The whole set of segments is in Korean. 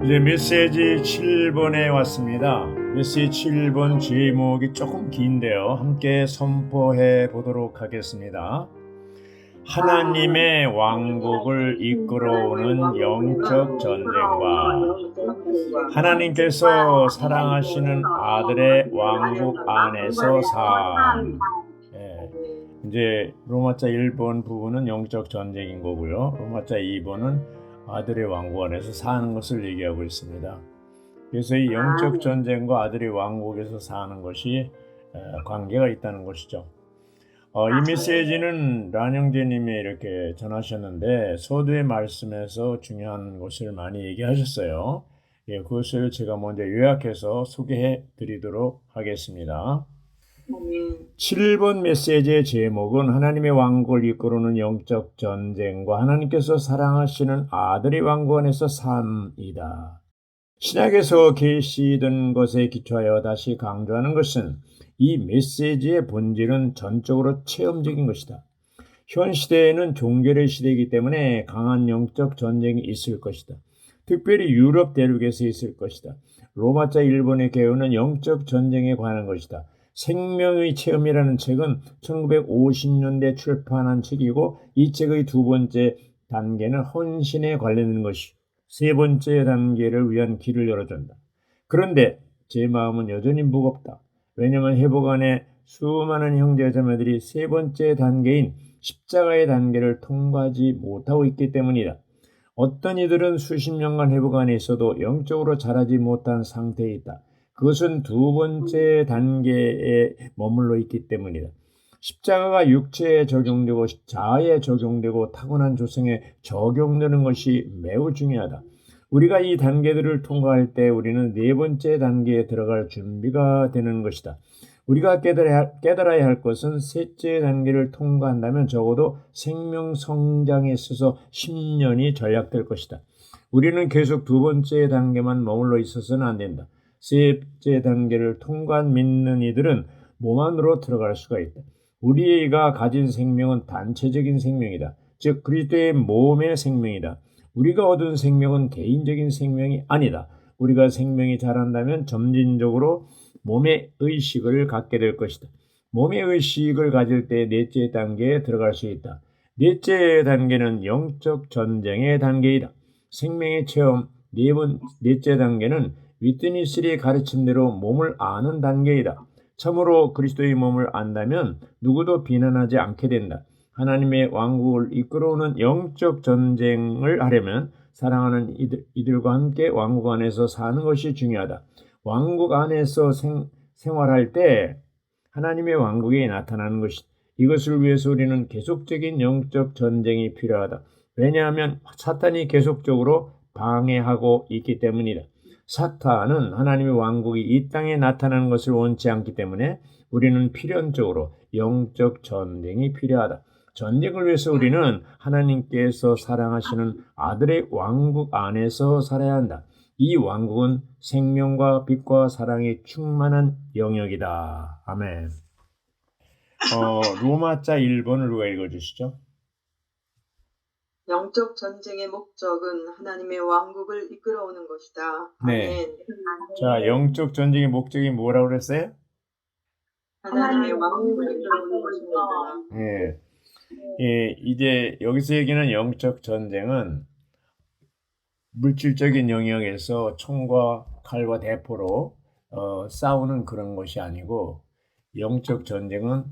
이제 메시지 7번에 왔습니다. 메시지 7번 제목이 조금 긴데요. 함께 선포해 보도록 하겠습니다. 하나님의 왕국을 이끌어오는 영적 전쟁과 하나님께서 사랑하시는 아들의 왕국 안에서 삶. 이제 로마자 1번 부분은 영적 전쟁인 거고요. 로마자 2번은 아들의 왕국 안에서 사는 것을 얘기하고 있습니다. 그래서 이 영적 전쟁과 아들의 왕국에서 사는 것이 관계가 있다는 것이죠. 이 메시지는 란영재님이 이렇게 전하셨는데 서두의 말씀에서 중요한 것을 많이 얘기하셨어요. 그것을 제가 먼저 요약해서 소개해 드리도록 하겠습니다. 7번 메시지의 제목은 하나님의 왕국을 이끌어오는 영적 전쟁과 하나님께서 사랑하시는 아들의 왕국 안에서 삶이다. 신약에서 계시된 것에 기초하여 다시 강조하는 것은 이 메시지의 본질은 전적으로 체험적인 것이다. 현 시대에는 종교의 시대이기 때문에 강한 영적 전쟁이 있을 것이다. 특별히 유럽 대륙에서 있을 것이다. 로마자 1번의 개요는 영적 전쟁에 관한 것이다. 생명의 체험이라는 책은 1950년대 출판한 책이고 이 책의 두 번째 단계는 헌신에 관련된 것이 세 번째 단계를 위한 길을 열어준다. 그런데 제 마음은 여전히 무겁다. 왜냐하면 회복 안에 수많은 형제자매들이 세 번째 단계인 십자가의 단계를 통과하지 못하고 있기 때문이다. 어떤 이들은 수십 년간 회복 안에 있어도 영적으로 자라지 못한 상태에 있다. 그것은 두 번째 단계에 머물러 있기 때문이다. 십자가가 육체에 적용되고 자아에 적용되고 타고난 조성에 적용되는 것이 매우 중요하다. 우리가 이 단계들을 통과할 때 우리는 네 번째 단계에 들어갈 준비가 되는 것이다. 우리가 깨달아야 할 것은 셋째 단계를 통과한다면 적어도 생명 성장에 있어서 10년이 절약될 것이다. 우리는 계속 두 번째 단계만 머물러 있어서는 안 된다. 셋째 단계를 통과한 믿는 이들은 몸 안으로 들어갈 수가 있다. 우리가 가진 생명은 단체적인 생명이다. 즉 그리스도의 몸의 생명이다. 우리가 얻은 생명은 개인적인 생명이 아니다. 우리가 생명이 자란다면 점진적으로 몸의 의식을 갖게 될 것이다. 몸의 의식을 가질 때 넷째 단계에 들어갈 수 있다. 넷째 단계는 영적 전쟁의 단계이다. 생명의 체험 넷째 단계는 위트니스의 가르침대로 몸을 아는 단계이다. 참으로 그리스도의 몸을 안다면 누구도 비난하지 않게 된다. 하나님의 왕국을 이끌어오는 영적 전쟁을 하려면 사랑하는 이들과 함께 왕국 안에서 사는 것이 중요하다. 왕국 안에서 생활할 때 하나님의 왕국이 나타나는 것이다. 이것을 위해서 우리는 계속적인 영적 전쟁이 필요하다. 왜냐하면 사탄이 계속적으로 방해하고 있기 때문이다. 사탄은 하나님의 왕국이 이 땅에 나타나는 것을 원치 않기 때문에 우리는 필연적으로 영적 전쟁이 필요하다. 전쟁을 위해서 우리는 하나님께서 사랑하시는 아들의 왕국 안에서 살아야 한다. 이 왕국은 생명과 빛과 사랑이 충만한 영역이다. 아멘. 로마자 1번을 누가 읽어주시죠? 영적 전쟁의 목적은 하나님의 왕국을 이끌어오는 것이다. 네. 아멘. 자, 영적 전쟁의 목적이 뭐라고 그랬어요? 하나님의 왕국을 이끌어오는 것입니다. 예. 이제 여기서 얘기하는 영적 전쟁은 물질적인 영역에서 총과 칼과 대포로 싸우는 그런 것이 아니고 영적 전쟁은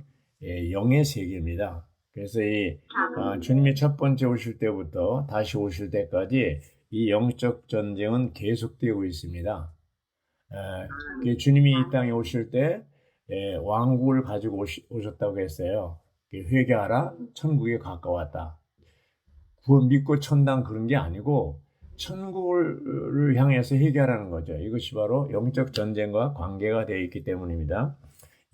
영의 세계입니다. 그래서 주님이 첫 번째 오실 때부터 다시 오실 때까지 이 영적 전쟁은 계속되고 있습니다. 주님이 이 땅에 오실 때 왕국을 가지고 오셨다고 했어요. 회개하라, 천국에 가까웠다. 구원 믿고 천당 그런 게 아니고 천국을 향해서 회개하라는 거죠. 이것이 바로 영적 전쟁과 관계가 되어 있기 때문입니다.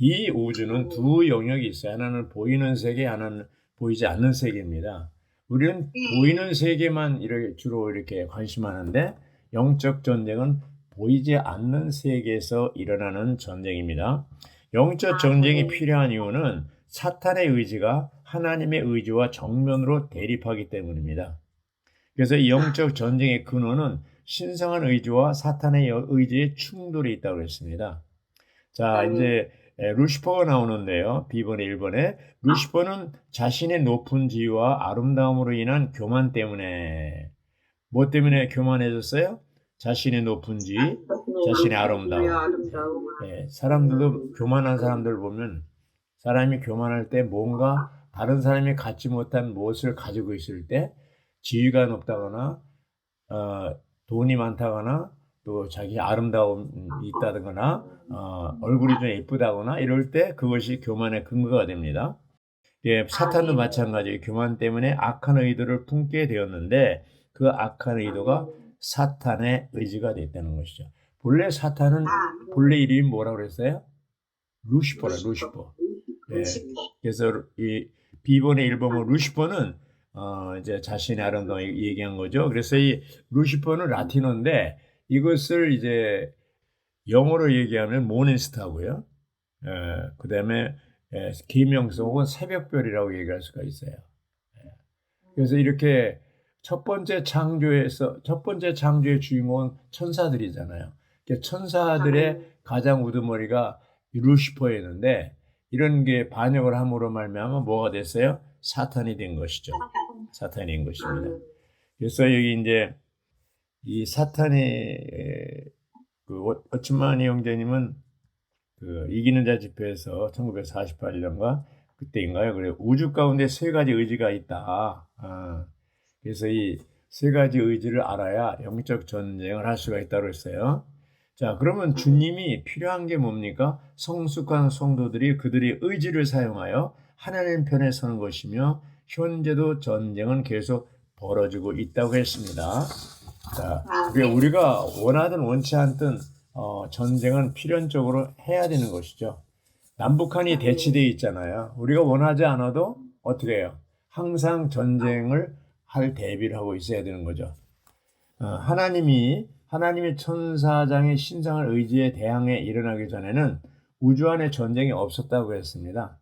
이 우주는 두 영역이 있어요. 하나는 보이는 세계, 하나는 보이지 않는 세계입니다. 우리는 보이는 세계만 주로 이렇게 관심하는데 영적 전쟁은 보이지 않는 세계에서 일어나는 전쟁입니다. 영적 전쟁이 필요한 이유는 사탄의 의지가 하나님의 의지와 정면으로 대립하기 때문입니다. 그래서 이 영적 전쟁의 근원은 신성한 의지와 사탄의 의지의 충돌이 있다고 그랬습니다. 자, 이제 루시퍼가 나오는데요. B번에 1번에 루시퍼는 자신의 높은 지위와 아름다움으로 인한 교만 때문에 뭐 때문에 교만해졌어요? 자신의 높은 지위, 자신의 아름다움. 사람들도 교만한 사람들 보면 사람이 교만할 때 뭔가 다른 사람이 갖지 못한 무엇을 가지고 있을 때 지위가 높다거나 돈이 많다거나 또 자기 아름다움이 있다거나 얼굴이 좀 예쁘다거나 이럴 때 그것이 교만의 근거가 됩니다. 예, 사탄도 마찬가지예요. 교만 때문에 악한 의도를 품게 되었는데 그 악한 의도가 사탄의 의지가 됐다는 것이죠. 본래 사탄은 본래 이름이 뭐라고 그랬어요? 루시퍼라, 루시퍼. 예, 그래서 이 B번의 1번은 루시퍼는 이제 자신의 아름다움 얘기한 거죠. 그래서 이 루시퍼는 라틴어인데 이것을 이제 영어로 얘기하면 모닝스타고요. 그 다음에 기명성 혹은 새벽별이라고 얘기할 수가 있어요. 그래서 이렇게 첫 번째 창조의 주인공은 천사들이잖아요. 천사들의 가장 우두머리가 루시퍼였는데 이런 게 반역을 함으로 말미암아 뭐가 됐어요? 사탄이 된 것이죠. 사탄이 된 것입니다. 그래서 여기 이제 이 사탄이 그 어츠마니 형제님은 그 이기는 자 집회에서 1948년가 그때인가요? 그래 우주 가운데 세 가지 의지가 있다. 그래서 이 세 가지 의지를 알아야 영적 전쟁을 할 수가 있다고 했어요. 자, 그러면 주님이 필요한 게 뭡니까? 성숙한 성도들이 그들의 의지를 사용하여 하나님 편에 서는 것이며 현재도 전쟁은 계속 벌어지고 있다고 했습니다. 자, 우리가 원하든 원치 않든 전쟁은 필연적으로 해야 되는 것이죠. 남북한이 대치되어 있잖아요. 우리가 원하지 않아도 어떻게 해요? 항상 전쟁을 할 대비를 하고 있어야 되는 거죠. 하나님이 천사장의 신성한 의지에 대항해 일어나기 전에는 우주 안에 전쟁이 없었다고 했습니다.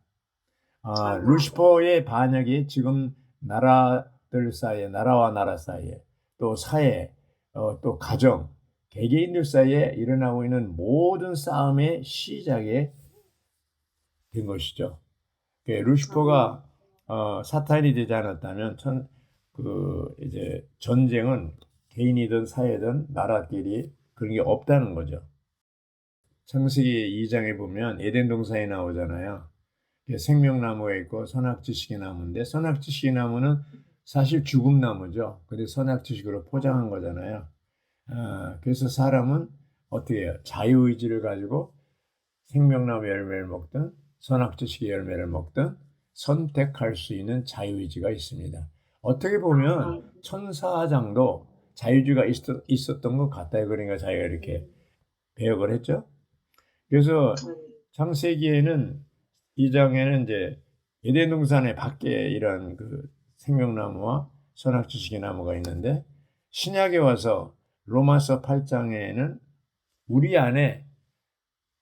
루시퍼의 반역이 지금 나라들 사이에, 나라와 나라 사이에, 또 사회, 또 가정, 개개인들 사이에 일어나고 있는 모든 싸움의 시작에 된 것이죠. 루시퍼가 사탄이 되지 않았다면 이제 전쟁은 개인이든 사회든 나라끼리 그런 게 없다는 거죠. 창세기 2장에 보면 에덴 동산이 나오잖아요. 생명나무가 있고 선악지식의 나무인데 선악지식의 나무는 사실 죽음 나무죠. 근데 선악지식으로 포장한 거잖아요. 그래서 사람은 어떻게 해요? 자유의지를 가지고 생명나무 열매를 먹든 선악지식의 열매를 먹든 선택할 수 있는 자유의지가 있습니다. 어떻게 보면 천사장도 자유주의가 있었던 것 같아요. 그러니까 자기가 이렇게 배역을 했죠. 그래서 창세기에는 2장에는 이제 에덴 동산의 밖에 이런 그 생명나무와 선악지식의 나무가 있는데 신약에 와서 로마서 8장에는 우리 안에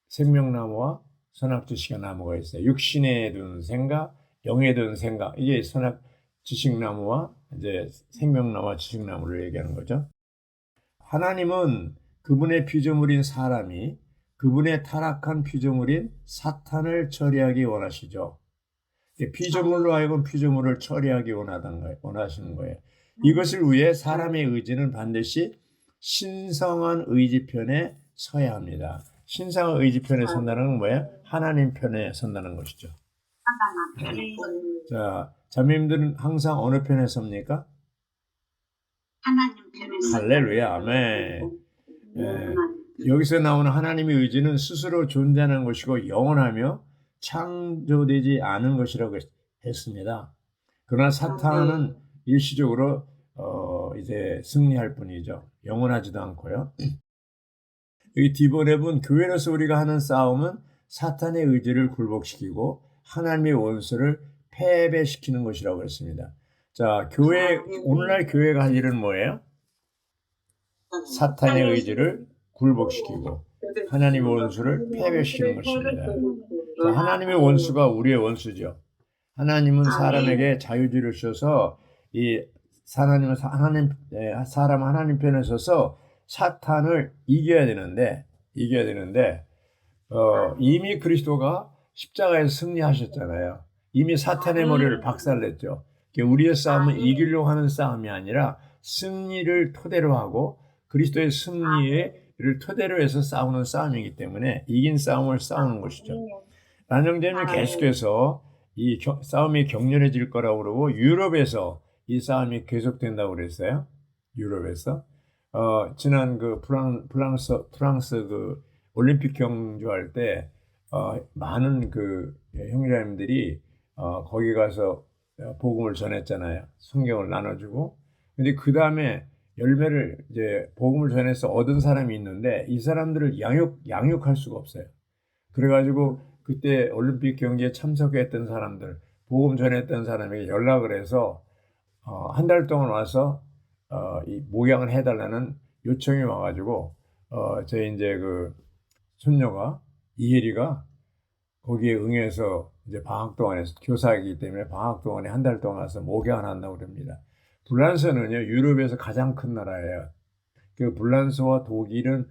생명나무와 선악지식의 나무가 있어요. 육신에 둔 생각, 영에 둔 생각, 이게 선악지식나무와 이제 생명나무와 지식나무를 얘기하는 거죠. 하나님은 그분의 피조물인 사람이 그분의 타락한 피조물인 사탄을 처리하기 원하시죠. 피조물로 하여금 피조물을 처리하기 원하시는 거예요. 이것을 위해 사람의 의지는 반드시 신성한 의지 편에 서야 합니다. 신성한 의지 편에 선다는 건 뭐예요? 하나님 편에 선다는 것이죠. 자, 자매님들은 항상 어느 편에 섭니까? 하나님 편에 할렐루야, 아멘. 여기서 나오는 하나님의 의지는 스스로 존재하는 것이고 영원하며 창조되지 않은 것이라고 했습니다. 그러나 사탄은 일시적으로 이제 승리할 뿐이죠. 영원하지도 않고요. 여기 D번랩은 교회로서 우리가 하는 싸움은 사탄의 의지를 굴복시키고 하나님의 원수를 패배시키는 것이라고 했습니다. 자, 오늘날 교회가 할 일은 뭐예요? 사탄의 의지를 굴복시키고 하나님의 원수를 패배시키는 것입니다. 자, 하나님의 원수가 우리의 원수죠. 하나님은 사람에게 자유주의를 주셔서 사람 하나님 편에 서서 사탄을 이겨야 되는데 이미 그리스도가 십자가에서 승리하셨잖아요. 이미 사탄의 머리를 박살냈죠. 우리의 싸움은 이기려고 하는 싸움이 아니라 승리를 토대로 하고 그리스도의 승리를 토대로 해서 싸우는 싸움이기 때문에 이긴 싸움을 싸우는 것이죠. 안영재는 계속해서 이 싸움이 격렬해질 거라고 그러고 유럽에서 이 싸움이 계속된다고 그랬어요. 유럽에서 지난 그 프랑스 그 올림픽 경주할 때 많은 그 형제님들이 거기 가서 복음을 전했잖아요. 성경을 나눠주고. 근데 그 다음에 열매를 이제 복음을 전해서 얻은 사람이 있는데 이 사람들을 양육할 수가 없어요. 그래가지고 그때 올림픽 경기에 참석했던 사람들, 복음 전했던 사람에게 연락을 해서 한 달 동안 와서 이 목양을 해달라는 요청이 와가지고 제 이제 그 손녀가 이혜리가 거기에 응해서 이제 방학 동안에 교사이기 때문에 방학 동안에 한 달 동안 와서 목양을 한다고 그럽니다. 불란서는요 유럽에서 가장 큰 나라예요. 그 불란서와 독일은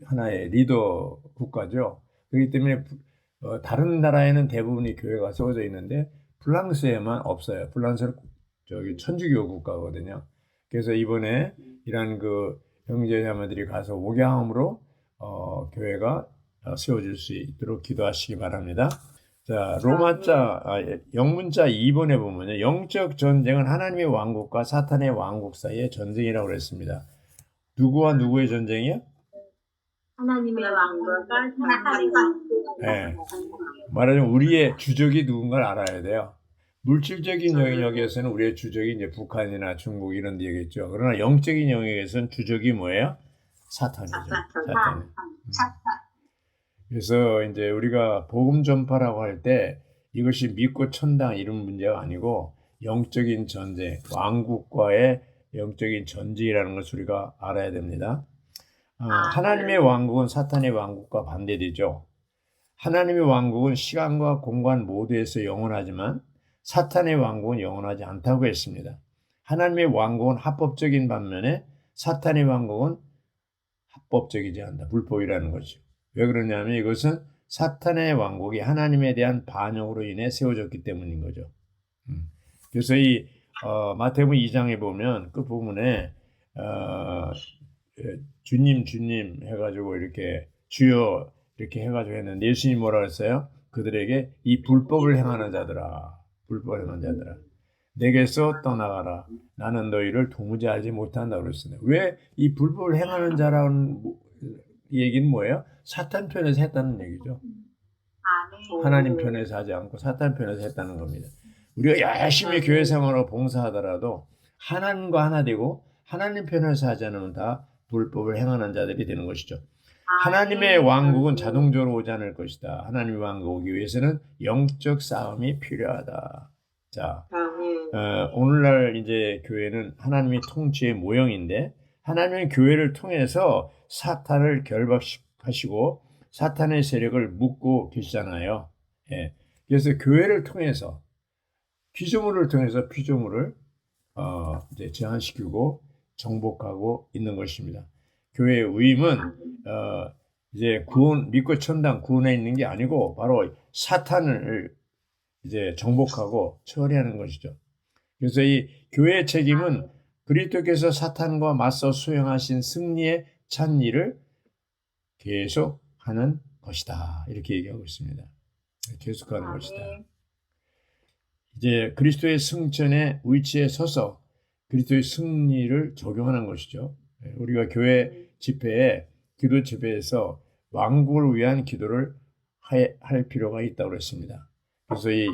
하나의 리더 국가죠. 그렇기 때문에 다른 나라에는 대부분이 교회가 세워져 있는데 프랑스에만 없어요. 프랑스는 저기 천주교 국가거든요. 그래서 이번에 이런 그 형제자매들이 가서 목양함으로 교회가 세워질 수 있도록 기도하시기 바랍니다. 자, 로마자 영문자 2번에 보면요. 영적 전쟁은 하나님의 왕국과 사탄의 왕국 사이의 전쟁이라고 그랬습니다. 누구와 누구의 전쟁이요? 하나님의 왕국과 사탄의 왕국. 네. 말하자면 우리의 주적이 누군가를 알아야 돼요. 물질적인 영역에서는 우리의 주적이 이제 북한이나 중국 이런 데겠죠. 그러나 영적인 영역에서는 주적이 뭐예요? 사탄이죠. 사탄. 그래서 이제 우리가 복음 전파라고 할 때 이것이 믿고 천당 이런 문제가 아니고 영적인 전쟁, 왕국과의 영적인 전쟁이라는 것을 우리가 알아야 됩니다. 하나님의 왕국은 사탄의 왕국과 반대되죠. 하나님의 왕국은 시간과 공간 모두에서 영원하지만 사탄의 왕국은 영원하지 않다고 했습니다. 하나님의 왕국은 합법적인 반면에 사탄의 왕국은 합법적이지 않다. 불법이라는 거죠. 왜 그러냐면 이것은 사탄의 왕국이 하나님에 대한 반역으로 인해 세워졌기 때문인 거죠. 그래서 이 마태복음 2장에 보면 그 부분에 주님 해가지고 이렇게 주여 이렇게 해가지고 했는데 예수님이 뭐라 그랬어요? 그들에게 이 불법을 행하는 자들아 내게서 떠나가라. 나는 너희를 도무지 알지 못한다고 그랬어요. 왜 이 불법을 행하는 자라는 얘기는 뭐예요? 사탄 편에서 했다는 얘기죠. 하나님 편에서 하지 않고 사탄 편에서 했다는 겁니다. 우리가 열심히 교회 생활하고 봉사하더라도 하나님과 하나 되고 하나님 편에서 하지 않으면 다 불법을 행하는 자들이 되는 것이죠. 하나님의 왕국은 자동적으로 오지 않을 것이다. 하나님의 왕국 오기 위해서는 영적 싸움이 필요하다. 자, 오늘날 이제 교회는 하나님의 통치의 모형인데 하나님의 교회를 통해서 사탄을 결박하시고 사탄의 세력을 묶고 계시잖아요. 예. 그래서 교회를 통해서 피조물을 통해서 피조물을 이제 제한시키고 정복하고 있는 것입니다. 교회의 의임은 이제 구원 믿고 천당 구원에 있는 게 아니고 바로 사탄을 이제 정복하고 처리하는 것이죠. 그래서 이 교회의 책임은 그리스도께서 사탄과 맞서 수행하신 승리의 찬일을 계속하는 것이다. 이렇게 얘기하고 있습니다. 계속하는 것이다. 이제 그리스도의 승천의 위치에 서서 그리스도의 승리를 적용하는 것이죠. 우리가 교회 집회에 기도 집회에서 왕국을 위한 기도를 할 필요가 있다고 했습니다. 그래서 이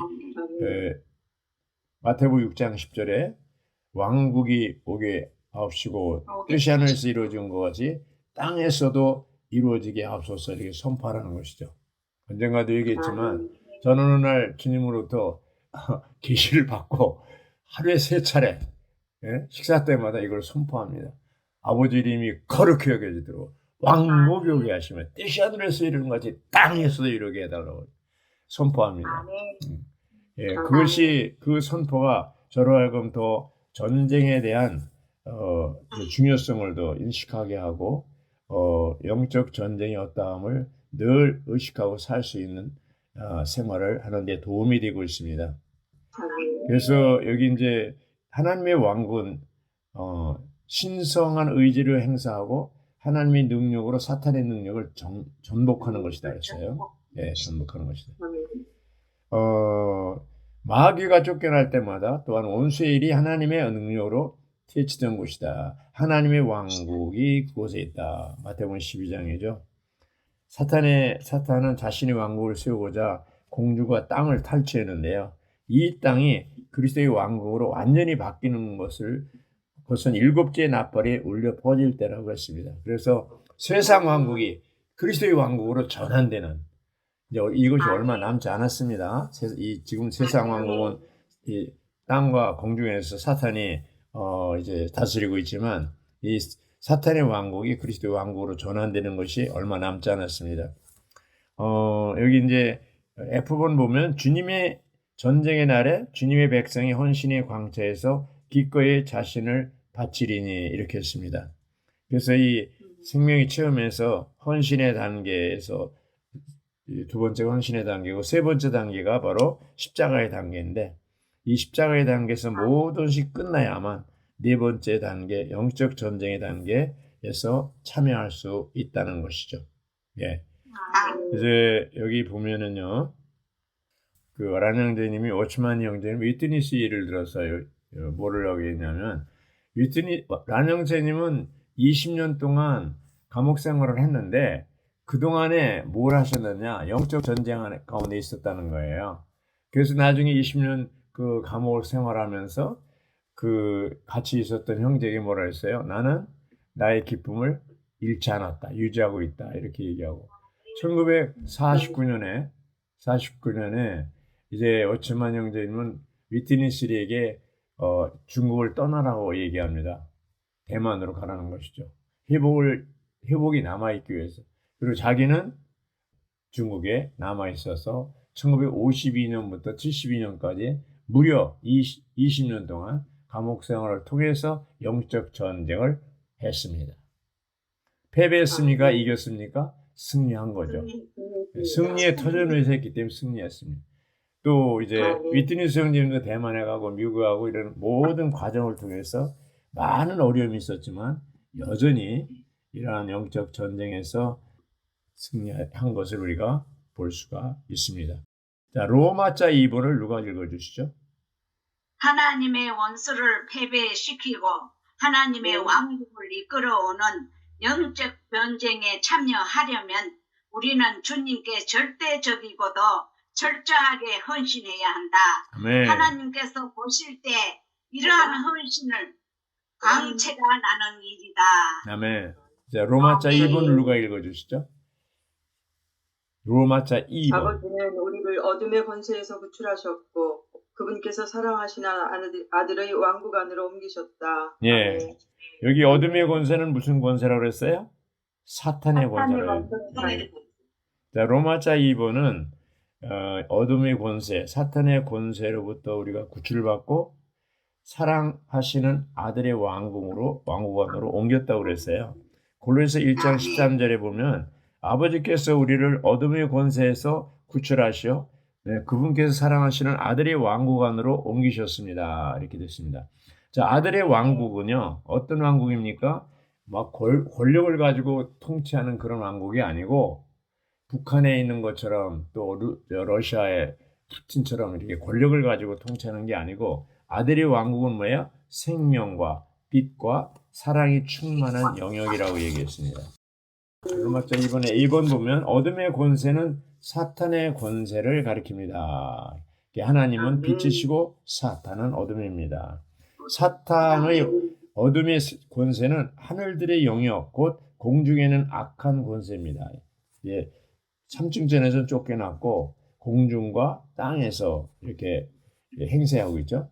마태복음 6장 10절에 왕국이 오게 하옵시고 뜻이 하늘에서 이루어진 것 같이 땅에서도 이루어지게 하옵소서 이렇게 선포하라는 것이죠. 언젠가도 얘기했지만 저는 어느 날 주님으로부터 계시를 받고 하루에 3차례 식사 때마다 이걸 선포합니다. 아버지 이름이 거룩히 여겨지도록 왕국이 오게 하시면 뜻이 하늘에서 이루는 것 같이 땅에서도 이루게 해달라고 선포합니다. 그것이 그 선포가 저로 하여금 더 전쟁에 대한 이제 중요성을 더 인식하게 하고 영적 전쟁의 어떠함을 늘 의식하고 살 수 있는 생활을 하는 데 도움이 되고 있습니다. 그래서 여기 이제 하나님의 왕국은 신성한 의지를 행사하고 하나님의 능력으로 사탄의 능력을 전복하는 것이다 했어요. 예, 전복하는 것이다. 마귀가 쫓겨날 때마다 또한 원수의 일이 하나님의 능력으로 퇴치된 곳이다. 하나님의 왕국이 그곳에 있다. 마태복음 12장이죠. 사탄은 자신의 왕국을 세우고자 공주가 땅을 탈취했는데요. 이 땅이 그리스도의 왕국으로 완전히 바뀌는 그것은 7개의 나팔이 울려 퍼질 때라고 했습니다. 그래서 세상 왕국이 그리스도의 왕국으로 전환되는 이제 이것이 얼마 남지 않았습니다. 지금 세상 왕국은 이 땅과 공중에서 사탄이 이제 다스리고 있지만 이 사탄의 왕국이 그리스도의 왕국으로 전환되는 것이 얼마 남지 않았습니다. 여기 이제 F번 보면 주님의 전쟁의 날에 주님의 백성이 헌신의 광채에서 기꺼이 자신을 바치리니 이렇게 했습니다. 그래서 이 생명의 체험에서 헌신의 단계에서 두 번째가 헌신의 단계고 세 번째 단계가 바로 십자가의 단계인데 이 십자가의 단계에서 모든 것이 끝나야만 네 번째 단계 영적 전쟁의 단계에서 참여할 수 있다는 것이죠. 예. 이제 여기 보면은요, 그 란 형제님이 워치만 형제님 위트니스 예를 들어서요, 뭐를 하고 있냐면 란 형제님은 20년 동안 감옥 생활을 했는데 그 동안에 뭘 하셨느냐, 영적 전쟁 가운데 있었다는 거예요. 그래서 나중에 20년 그 감옥 생활하면서 그 같이 있었던 형제에게 뭐라 했어요? 나는 나의 기쁨을 잃지 않았다, 유지하고 있다 이렇게 얘기하고 1949년에 이제 워치만 형제님은 위트니스리에게 중국을 떠나라고 얘기합니다. 대만으로 가라는 것이죠. 회복이 남아있기 위해서. 그리고 자기는 중국에 남아있어서 1952년부터 72년까지 무려 20년 동안 감옥 생활을 통해서 영적 전쟁을 했습니다. 패배했습니까? 이겼습니까? 승리한 거죠. 승리의 터전을 했기 때문에 승리했습니다. 또 이제 위트니스 형님도 대만에 가고 미국에 가고 이런 모든 과정을 통해서 많은 어려움이 있었지만 여전히 이러한 영적 전쟁에서 승리한 것을 우리가 볼 수가 있습니다. 자, 로마자 2번을 누가 읽어주시죠? 하나님의 원수를 패배시키고 하나님의 왕국을 이끌어오는 영적 전쟁에 참여하려면 우리는 주님께 절대적이고도 철저하게 헌신해야 한다. 아멘. 하나님께서 보실 때 이러한 헌신을 광채가 나는 일이다. 아멘. 자, 로마자 2번을 누가 읽어주시죠? 로마자 2번. 아버지는 우리를 어둠의 권세에서 구출하셨고 그분께서 사랑하시는 아들의 왕국 안으로 옮기셨다. 예. 아멘. 여기 어둠의 권세는 무슨 권세라고 그랬어요? 사탄의 권세라고. 자, 로마자 2번은 어둠의 권세, 사탄의 권세로부터 우리가 구출받고 사랑하시는 아들의 왕국 안으로 옮겼다고 그랬어요. 골로새 1장 13절에 보면 아버지께서 우리를 어둠의 권세에서 구출하시어 그분께서 사랑하시는 아들의 왕국 안으로 옮기셨습니다. 이렇게 됐습니다. 자, 아들의 왕국은요, 어떤 왕국입니까? 막 권력을 가지고 통치하는 그런 왕국이 아니고 북한에 있는 것처럼 또 러시아의 푸틴처럼 이렇게 권력을 가지고 통치하는 게 아니고 아들의 왕국은 뭐예요? 생명과 빛과 사랑이 충만한 영역이라고 얘기했습니다. 로마자 2번에 2번 보면 어둠의 권세는 사탄의 권세를 가리킵니다. 하나님은 빛이시고 사탄은 어둠입니다. 사탄의 어둠의 권세는 하늘들의 영역, 곧 공중에는 악한 권세입니다. 예, 3층전에서 쫓겨났고 공중과 땅에서 이렇게 행세하고 있죠.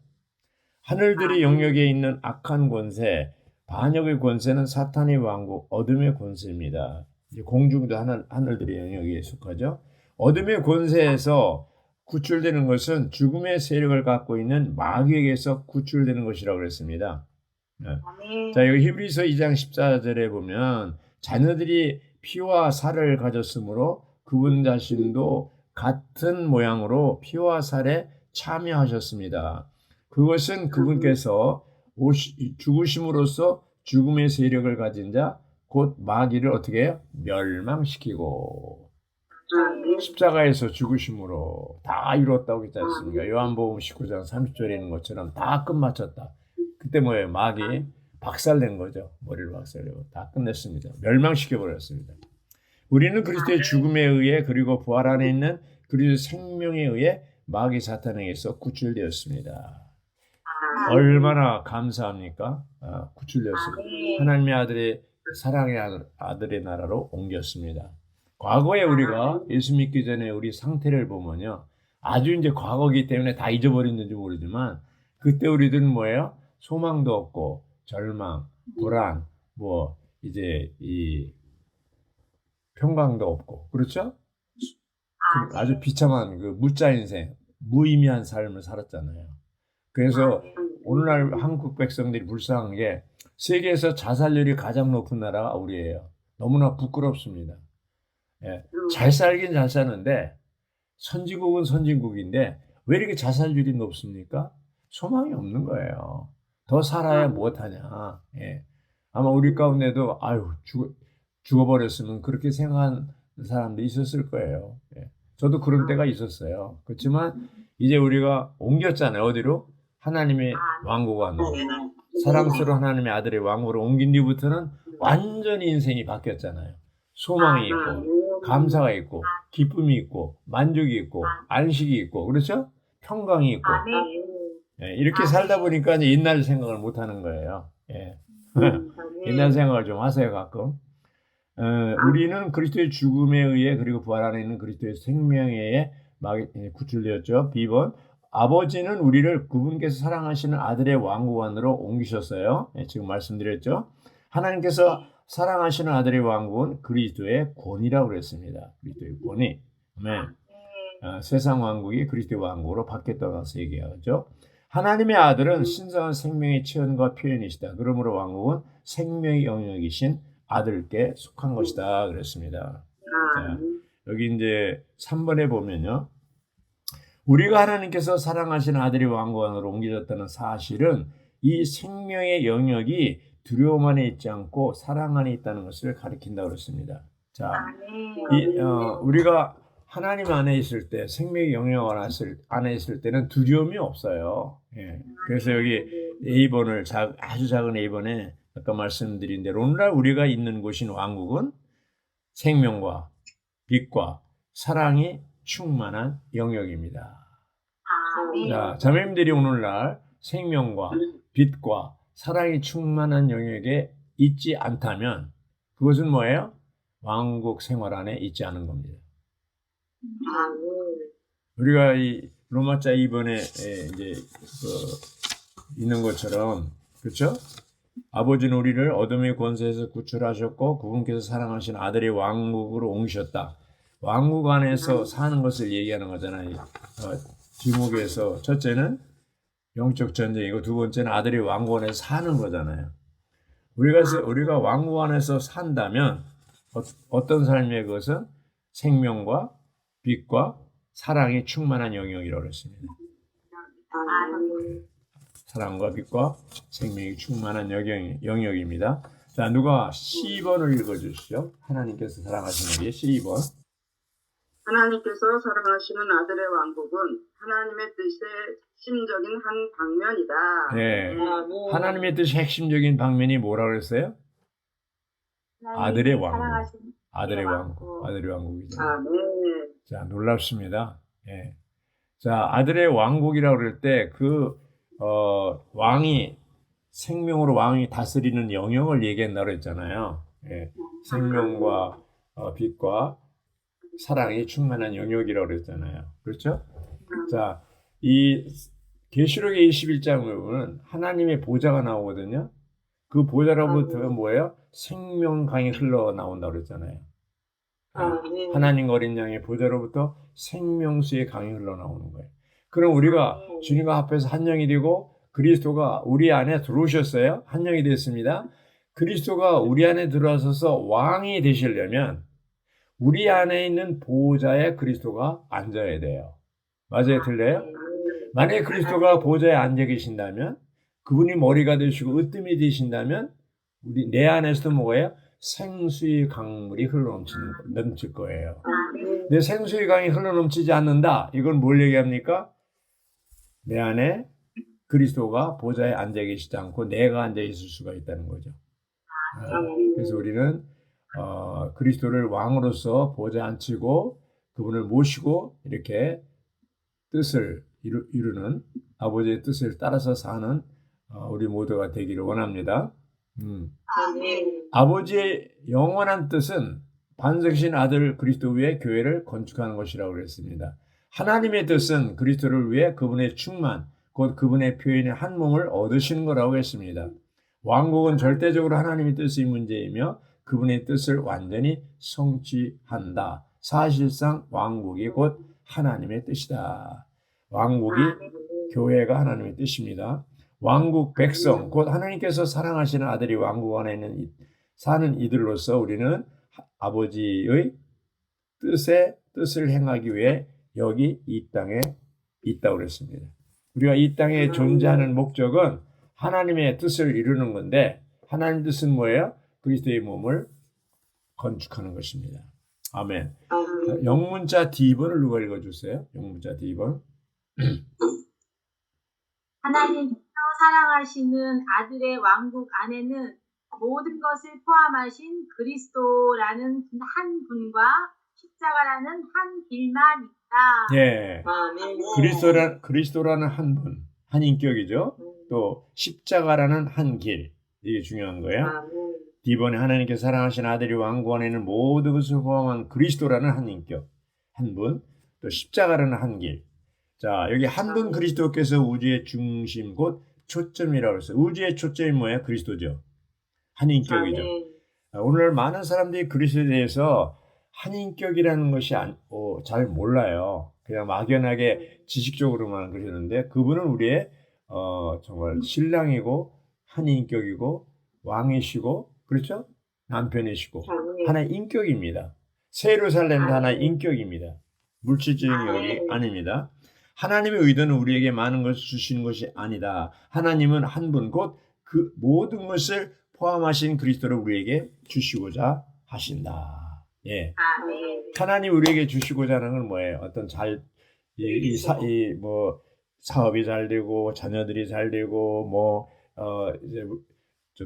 하늘들의 영역에 있는 악한 권세, 반역의 권세는 사탄의 왕국, 어둠의 권세입니다. 공중도 하늘들의 영역에 속하죠. 어둠의 권세에서 구출되는 것은 죽음의 세력을 갖고 있는 마귀에게서 구출되는 것이라고 그랬습니다. 아멘. 자, 여기 히브리서 2장 14절에 보면 자녀들이 피와 살을 가졌으므로 그분 자신도 같은 모양으로 피와 살에 참여하셨습니다. 그것은 그분께서 죽으심으로써 죽음의 세력을 가진 자, 곧 마귀를 어떻게 해요? 멸망시키고 십자가에서 죽으심으로 다 이뤘다고 했지 않습니까? 요한복음 19장 30절에 있는 것처럼 다 끝마쳤다. 그때 뭐예요? 마귀 박살낸 거죠. 머리를 박살내고 다 끝냈습니다. 멸망시켜버렸습니다. 우리는 그리스도의 죽음에 의해 그리고 부활 안에 있는 그리스도의 생명에 의해 마귀 사탄에게서 구출되었습니다. 얼마나 감사합니까? 구출되었습니다. 하나님의 아들의 사랑의 아들의 나라로 옮겼습니다. 과거에 우리가 예수 믿기 전에 우리 상태를 보면요. 아주 이제 과거이기 때문에 다 잊어버렸는지 모르지만 그때 우리들은 뭐예요? 소망도 없고 절망, 불안, 뭐 이제 이 평강도 없고 그렇죠? 아주 비참한 그 무자 인생, 무의미한 삶을 살았잖아요. 그래서 오늘날 한국 백성들이 불쌍한 게 세계에서 자살률이 가장 높은 나라가 우리예요. 너무나 부끄럽습니다. 예, 잘 살긴 잘 사는데 선진국은 선진국인데 왜 이렇게 자살률이 높습니까? 소망이 없는 거예요. 더 살아야 못하냐. 예. 아마 우리 가운데도 죽어버렸으면 그렇게 생각한 사람도 있었을 거예요. 예. 저도 그런 때가 있었어요. 그렇지만 이제 우리가 옮겼잖아요. 어디로? 하나님의 왕국 안으로. 사랑스러운 하나님의 아들의 왕국으로 옮긴 뒤부터는 완전히 인생이 바뀌었잖아요. 소망이 있고 감사가 있고 기쁨이 있고 만족이 있고 안식이 있고 그렇죠? 평강이 있고 예, 이렇게 살다 보니까 이제 옛날 생각을 못 하는 거예요. 예. 옛날 생각을 좀 하세요 가끔. 우리는 그리스도의 죽음에 의해 그리고 부활 안에 있는 그리스도의 생명에 의해 구출되었죠. B번 아버지는 우리를 그분께서 사랑하시는 아들의 왕국 안으로 옮기셨어요. 예, 지금 말씀드렸죠. 하나님께서 사랑하시는 아들의 왕국은 그리스도의 권위라고 그랬습니다. 그리스도의 권위. 세상 왕국이 그리스도의 왕국으로 바뀌었다고 해서 얘기하죠. 하나님의 아들은 신성한 생명의 체현과 표현이시다. 그러므로 왕국은 생명의 영역이신 아들께 속한 것이다. 그랬습니다. 자, 여기 이제 3번에 보면요. 우리가 하나님께서 사랑하시는 아들의 왕국 안으로 옮겨졌다는 사실은 이 생명의 영역이 두려움 안에 있지 않고 사랑 안에 있다는 것을 가리킨다고 그랬습니다. 자, 우리가 하나님 안에 있을 때, 생명의 영역 안에 있을 때는 두려움이 없어요. 예. 그래서 여기 A번을 아주 작은 A번에 아까 말씀드린 대로 오늘날 우리가 있는 곳인 왕국은 생명과 빛과 사랑이 충만한 영역입니다. 자, 자매님들이 오늘날 생명과 빛과 사랑이 충만한 영역에 있지 않다면 그것은 뭐예요? 왕국 생활 안에 있지 않은 겁니다. 우리가 이 로마자 2번에 이제 있는 것처럼 그렇죠? 아버지는 우리를 어둠의 권세에서 구출하셨고 그분께서 사랑하신 아들의 왕국으로 옮기셨다. 왕국 안에서 사는 것을 얘기하는 거잖아요. 지목에서 첫째는 영적 전쟁이고 두 번째는 아들의 왕국 안에서 사는 거잖아요. 우리가 왕국 안에서 산다면 어떤 삶의 것은 생명과 빛과 사랑이 충만한 영역이라고 했습니다. 사랑과 빛과 생명이 충만한 영역입니다. 자, 누가 C번을 읽어주시죠. 하나님께서 사랑하시는 게 C번. 하나님께서 사랑하시는 아들의 왕국은 하나님의 뜻의 핵심적인 한 방면이다. 네. 하나님의 뜻의 핵심적인 방면이 뭐라고 그랬어요? 아들의 왕국. 아들의 왕국. 아들의 왕국이죠. 자, 놀랍습니다. 예. 자, 아들의 왕국이라고 그럴 때 왕이 생명으로 왕이 다스리는 영역을 얘기한다고 했잖아요. 예. 생명과 빛과 사랑이 충만한 영역이라고 그랬잖아요. 그렇죠? 자, 이 계시록의 21장을 보면 하나님의 보좌가 나오거든요. 그 보좌로부터 뭐예요? 생명강이 흘러나온다고 그랬잖아요. 하나님과 어린 양의 보좌로부터 생명수의 강이 흘러나오는 거예요. 그럼 우리가 주님과 합해서 한 영이 되고 그리스도가 우리 안에 들어오셨어요. 한 영이 됐습니다. 그리스도가 우리 안에 들어와서 왕이 되시려면 우리 안에 있는 보호자에 그리스도가 앉아야 돼요. 맞아요? 틀려요? 만약에 그리스도가 보호자에 앉아 계신다면 그분이 머리가 되시고 으뜸이 되신다면 내 안에서도 뭐예요? 생수의 강물이 넘칠 거예요. 내 생수의 강이 흘러넘치지 않는다. 이건 뭘 얘기합니까? 내 안에 그리스도가 보좌에 앉아 계시지 않고 내가 앉아 있을 수가 있다는 거죠. 그래서 우리는 그리스도를 왕으로서 보좌에 앉히고 그분을 모시고 이렇게 뜻을 이루는 아버지의 뜻을 따라서 사는 우리 모두가 되기를 원합니다. 아버지의 영원한 뜻은 반석신 아들 그리스도 위에 교회를 건축하는 것이라고 그랬습니다. 하나님의 뜻은 그리스도를 위해 그분의 충만, 곧 그분의 표현의 한 몸을 얻으시는 거라고 했습니다. 왕국은 절대적으로 하나님의 뜻의 문제이며 그분의 뜻을 완전히 성취한다. 사실상 왕국이 곧 하나님의 뜻이다. 왕국이 교회가 하나님의 뜻입니다. 왕국 백성, 곧 하나님께서 사랑하시는 아들이 왕국 안에 있는 사는 이들로서 우리는 아버지의 뜻을 행하기 위해 여기 이 땅에 있다고 그랬습니다. 우리가 이 땅에 존재하는 목적은 하나님의 뜻을 이루는 건데 하나님 뜻은 뭐예요? 그리스도의 몸을 건축하는 것입니다. 아멘. 영문자 D번을 누가 읽어주세요? 영문자 D번. 하나님께서 사랑하시는 아들의 왕국 안에는 모든 것을 포함하신 그리스도라는 한 분과 십자가라는 한 길만 있다. 예. 그리스도라는 한 분, 한 인격이죠. 또 십자가라는 한 길. 이게 중요한 거예요. D번에 하나님께서 사랑하신 아들이 왕국 안에 있는 모든 것을 포함한 그리스도라는 한 인격, 한 분, 또 십자가라는 한 길. 자, 여기 한 분 그리스도께서 우주의 중심, 곧 초점이라고 했어요. 우주의 초점이 뭐예요? 그리스도죠. 한 인격이죠. 오늘 많은 사람들이 그리스도에 대해서 한 인격이라는 것이 잘 몰라요. 그냥 막연하게 지식적으로만 그러는데 그분은 우리의 정말 신랑이고 한 인격이고 왕이시고 그렇죠? 남편이시고 하나의 인격입니다. 새 예루살렘도 하나의 인격입니다. 물질적인 영이 아닙니다. 하나님의 의도는 우리에게 많은 것을 주시는 것이 아니다. 하나님은 한 분, 곧 그 모든 것을 포함하신 그리스도를 우리에게 주시고자 하신다. 예. 하나님 우리에게 주시고자 하는 건 뭐예요? 어떤 사업이 잘 되고 자녀들이 잘 되고 이제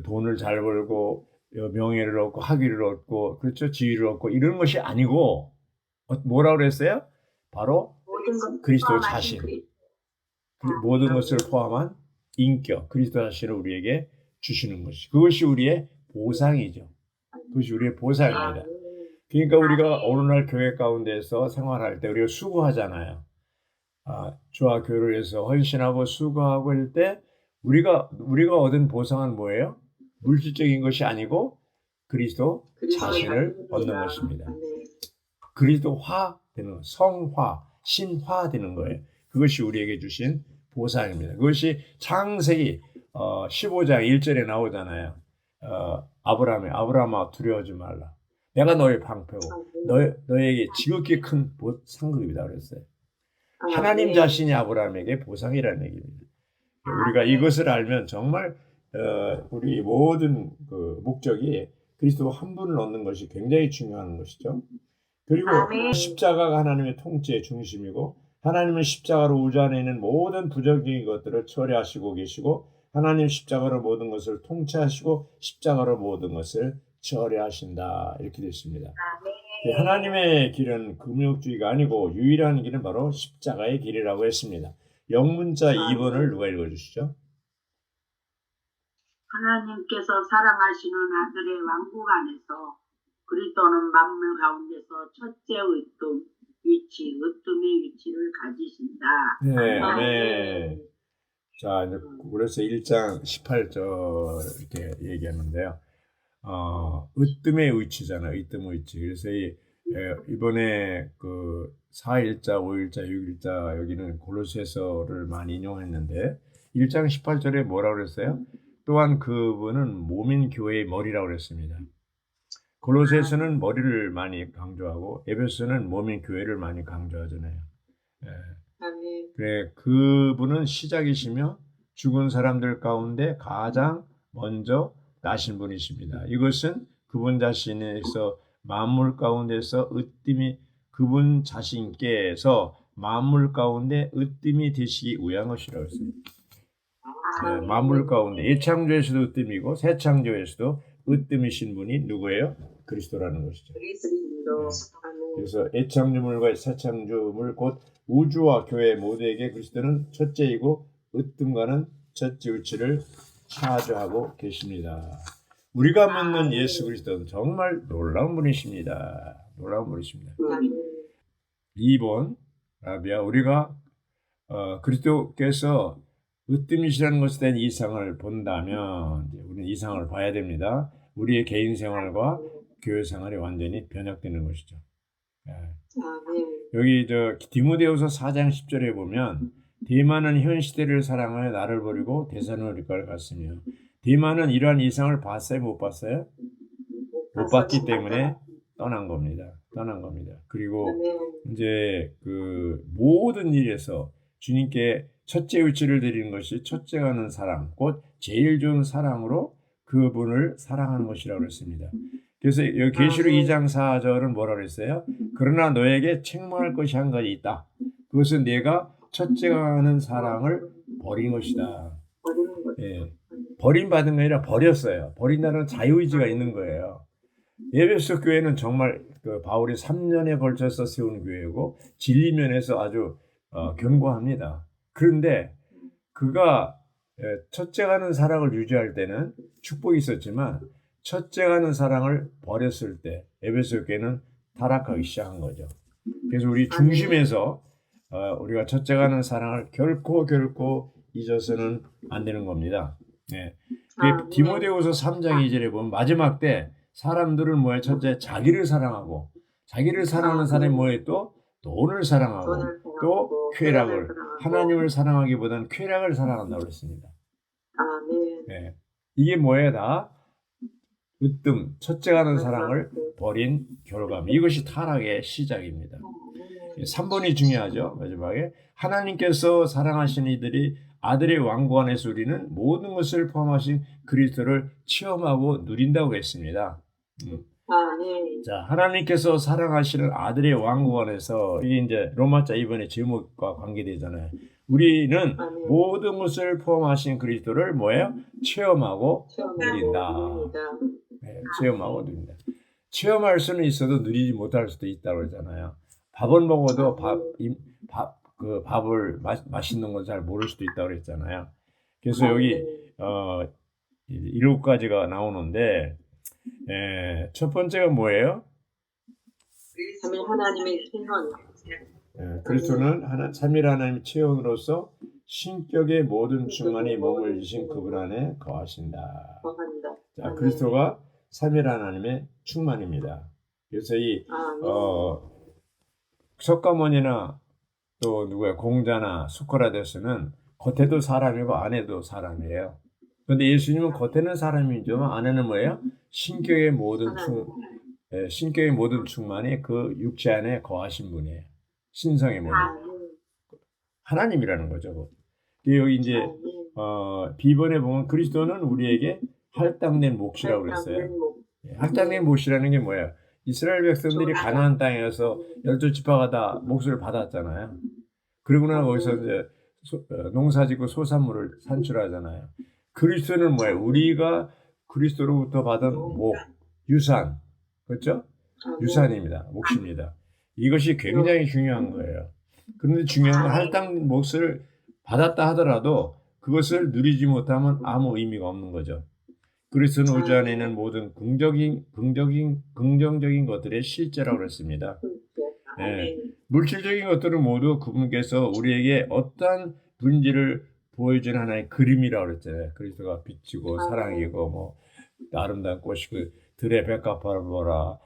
돈을 잘 벌고 명예를 얻고 학위를 얻고 그렇죠? 지위를 얻고 이런 것이 아니고 뭐라고 그랬어요? 바로 그리스도 자신. 모든 것을 포함한 인격, 그리스도 자신을 우리에게 주시는 것이. 그것이 우리의 보상이죠. 그것이 우리의 보상입니다. 그러니까 우리가 어느 날 교회 가운데서 생활할 때 우리가 수고하잖아요. 주와 교회를 위해서 헌신하고 수고하고 할 때 우리가 얻은 보상은 뭐예요? 물질적인 것이 아니고 그리스도 자신을 얻는 것입니다. 그리스도화 되는 것, 성화, 신화 되는 거예요. 그것이 우리에게 주신 보상입니다. 그것이 창세기 15장 1절에 나오잖아요. 아브라함아 두려워하지 말라. 내가 너의 방패고 너에게 지극히 큰 상급이다 그랬어요. 하나님 자신이 아브라함에게 보상이라는 얘기입니다. 우리가 이것을 알면 정말 우리 모든 그 목적이 그리스도 한 분을 얻는 것이 굉장히 중요한 것이죠. 그리고 십자가가 하나님의 통치의 중심이고 하나님은 십자가로 우주 안에 있는 모든 부정적인 것들을 처리하시고 계시고 하나님 십자가로 모든 것을 통치하시고 십자가로 모든 것을 처리하신다. 이렇게 됐습니다. 하나님의 길은 금욕주의가 아니고 유일한 길은 바로 십자가의 길이라고 했습니다. 영문자 2번을 누가 읽어주시죠? 하나님께서 사랑하시는 아들의 왕국 안에서 그리스도는 만물 가운데서 첫째 으뜸의 위치를 가지신다. 네, 아멘. 자, 이제 그래서 1장 18절 이렇게 얘기하는데요. 으뜸의 위치잖아요. 으뜸의 위치. 그래서 이번에 그 4일자, 5일자, 6일자 여기는 골로새서를 많이 인용했는데 1장 18절에 뭐라고 그랬어요? 또한 그분은 몸인 교회의 머리라고 그랬습니다. 골로새서는 머리를 많이 강조하고 에베소는 몸인 교회를 많이 강조하잖아요. 예. 아멘. 그래, 그분은 시작이시며 죽은 사람들 가운데 가장 먼저 나신 분이십니다. 이것은 그분 자신에서 만물 가운데서 으뜸이 그분 자신께서 만물 가운데 으뜸이 되시기 위한 것이라고 했어요. 네, 만물 가운데 일창조에서도 으뜸이고 새창조에서도 으뜸이신 분이 누구예요? 그리스도라는 것이죠. 그리스도. 아멘. 그래서 애창조물과 새창조물 곧 우주와 교회 모두에게 그리스도는 첫째이고 으뜸과는 첫째 위치를 차지하고 계십니다. 우리가 믿는 예수 그리스도는 정말 놀라운 분이십니다. 놀라운 분이십니다. 아멘. 2번 라비아 우리가 그리스도께서 으뜸이시라는 것에 대한 이상을 본다면 우리는 이상을 봐야 됩니다. 우리의 개인 생활과 교회 생활이 완전히 변혁되는 것이죠. 예. 아멘. 여기 디모데후서 4장 10절에 보면 데마는 현 시대를 사랑하여 나를 버리고 데살로니가를 갔으며 데마는 이러한 이상을 봤어요? 못 봤어요? 못 봤기 때문에 떠난 겁니다. 그리고 아멘. 이제 그 모든 일에서 주님께 첫째 위치를 드리는 것이 첫째가 하는 사랑, 곧 제일 좋은 사랑으로 그분을 사랑하는 것이라고 했습니다. 그래서 여기 계시록 2장 4절은 뭐라 그랬어요? 그러나 너에게 책망할 것이 한 가지 있다. 그것은 내가 첫째가 하는 사랑을 버린 것이다. 버리는 것. 예. 버림받은 게 아니라 버렸어요. 버린다는 자유의지가 있는 거예요. 에베소 교회는 정말 그 바울이 3년에 걸쳐서 세운 교회고 진리면에서 아주 견고합니다. 그런데 그가 첫째가 하는 사랑을 유지할 때는 축복이 있었지만 첫째가 하는 사랑을 버렸을 때 에베소 교회는 타락하기 시작한 거죠. 그래서 우리 중심에서 우리가 첫째가 하는 사랑을 결코 잊어서는 안 되는 겁니다. 네. 디모데후서 3장 2절에 보면 마지막 때 사람들은 뭐예요? 첫째 자기를 사랑하고 자기를 사랑하는 사람이 뭐예요? 또 돈을 사랑하고 또 쾌락을 하나님을 사랑하기보다는 쾌락을 사랑한다고 그랬습니다. 아멘. 네. 이게 뭐예요? 다 으뜸 첫째가 하는 사랑을 버린 결과입니다. 이것이 타락의 시작입니다. 3번이 중요하죠. 마지막에 하나님께서 사랑하시는 이들이 아들의 왕국 안에서 우리는 모든 것을 포함하신 그리스도를 체험하고 누린다고 했습니다. 아멘. 자, 하나님께서 사랑하시는 아들의 왕국 안에서 이게 이제 로마자 2번의 제목과 관계되잖아요. 우리는 아멘. 모든 것을 포함하신 그리스도를 뭐예요? 체험하고 누린다. 네, 체험하고 누린다. 체험할 수는 있어도 누리지 못할 수도 있다고 그러잖아요. 밥을 먹어도 밥을 맛있는 걸 잘 모를 수도 있다고 그랬잖아요. 그래서 여기 7가지가 나오는데 첫 번째가 뭐예요? 삼위 하나님의 체험. 그리스도는 삼일 하나님의 체험으로서 신격의 모든 충만이 머물리신 그분 안에 거하신다. 거한다. 자, 그리스도가 삼일 하나님의 충만입니다. 그래서 이 석가모니나 또 누구야 공자나 수크라테스는 겉에도 사람이고 안에도 사람이에요. 그런데 예수님은 겉에는 사람이지만 안에는 뭐예요? 신격의 모든 충만이 그 육체 안에 거하신 분이에요. 신성의 모든 하나님이라는 거죠. 여기 이제 비번에 보면 그리스도는 우리에게 할당된 몫이라고 그랬어요. 할당된 몫이라는 게 뭐예요? 이스라엘 백성들이 가나안 땅에서 12지파가 다 몫을 받았잖아요. 그러고 나서 거기서 이제 농사짓고 소산물을 산출하잖아요. 그리스도는 뭐예요? 우리가 그리스도로부터 받은 목, 유산, 그렇죠? 유산입니다. 몫입니다. 이것이 굉장히 중요한 거예요. 그런데 중요한 건 할당 몫을 받았다 하더라도 그것을 누리지 못하면 아무 의미가 없는 거죠. 그리스도는 우주 안에 있는 모든 긍정적인 것들의 실제라고 그랬습니다. 네. 물질적인 것들은 모두 그분께서 우리에게 어떠한 분인지를 보여주는 하나의 그림이라고 그랬잖아요. 그리스도가 빛이고 사랑이고 뭐 아름다운 꽃이고 들의 백합화를 보라,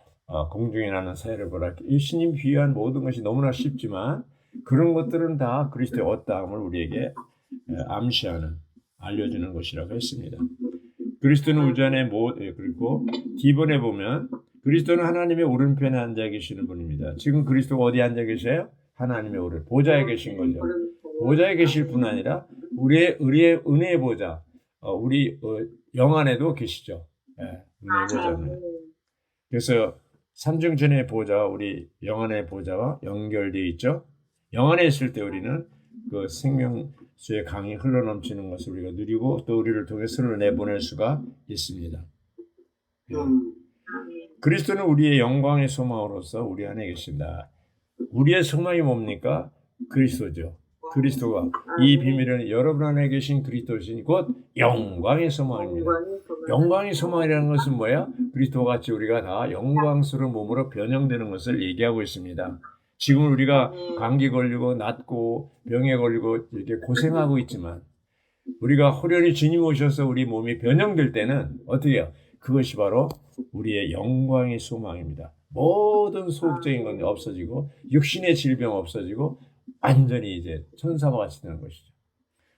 공중에 나는 새를 보라. 이 신님 비유한 모든 것이 너무나 쉽지만 그런 것들은 다 그리스도의 어떠함을 우리에게 암시하는 알려주는 것이라고 했습니다. 그리스도는 우주안에 그리고 D번에 보면 그리스도는 하나님의 오른편에 앉아 계시는 분입니다. 지금 그리스도가 어디 앉아 계세요? 하나님의 오른 보좌에 계신 거죠. 보좌에 계실 뿐 아니라 우리의 은혜의 보좌, 우리 영안에도 계시죠. 은혜의 보좌는. 그래서 삼중천의 보좌와 우리 영안의 보좌와 연결되어 있죠. 영안에 있을 때 우리는 그 생명수의 강이 흘러넘치는 것을 우리가 누리고 또 우리를 통해 서로 내보낼 수가 있습니다. 그리스도는 우리의 영광의 소망으로서 우리 안에 계신다. 우리의 소망이 뭡니까? 그리스도죠. 그리스도가 이 비밀은 여러분 안에 계신 그리스도신 곧 영광의 소망입니다. 영광의 소망이라는 것은 뭐야? 그리스도와 같이 우리가 다 영광스러운 몸으로 변형되는 것을 얘기하고 있습니다. 지금 우리가 감기 걸리고 낫고 병에 걸리고 이렇게 고생하고 있지만 우리가 호련히 주님 오셔서 우리 몸이 변형될 때는 어떻게 해요? 그것이 바로 우리의 영광의 소망입니다. 모든 소극적인 건 없어지고 육신의 질병 없어지고 완전히 이제 천사와 같이 되는 것이죠.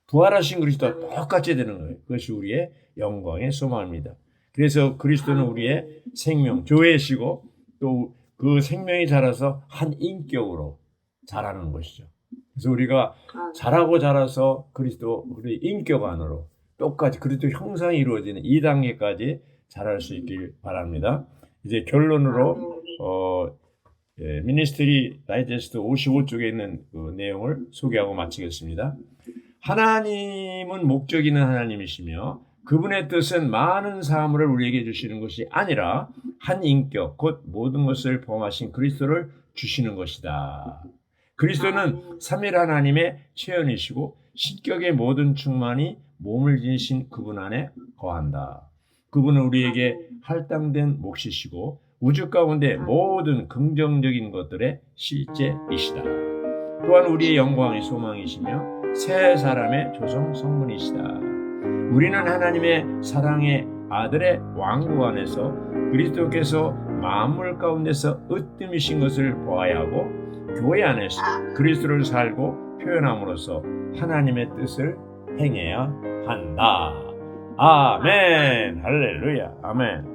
부활하신 그리스도와 똑같이 되는 거예요. 그것이 우리의 영광의 소망입니다. 그래서 그리스도는 우리의 생명, 조회시고 또 그 생명이 자라서 한 인격으로 자라는 것이죠. 그래서 우리가 자라서 그리스도 우리 인격 안으로 똑같이 그리스도 형상이 이루어지는 이 단계까지 자랄 수 있길 바랍니다. 이제 결론으로 미니스트리 다이제스트 55쪽에 있는 그 내용을 소개하고 마치겠습니다. 하나님은 목적 있는 하나님이시며 그분의 뜻은 많은 사물을 우리에게 주시는 것이 아니라 한 인격 곧 모든 것을 포함하신 그리스도를 주시는 것이다. 그리스도는 삼일 하나님의 체현이시고 신격의 모든 충만이 몸을 지니신 그분 안에 거한다. 그분은 우리에게 할당된 몫이시고 우주 가운데 모든 긍정적인 것들의 실제이시다. 또한 우리의 영광의 소망이시며 새 사람의 조성 성분이시다. 우리는 하나님의 사랑의 아들의 왕국 안에서 그리스도께서 만물 가운데서 으뜸이신 것을 보아야 하고 교회 안에서 그리스도를 살고 표현함으로써 하나님의 뜻을 행해야 한다. 아멘. 할렐루야. 아멘.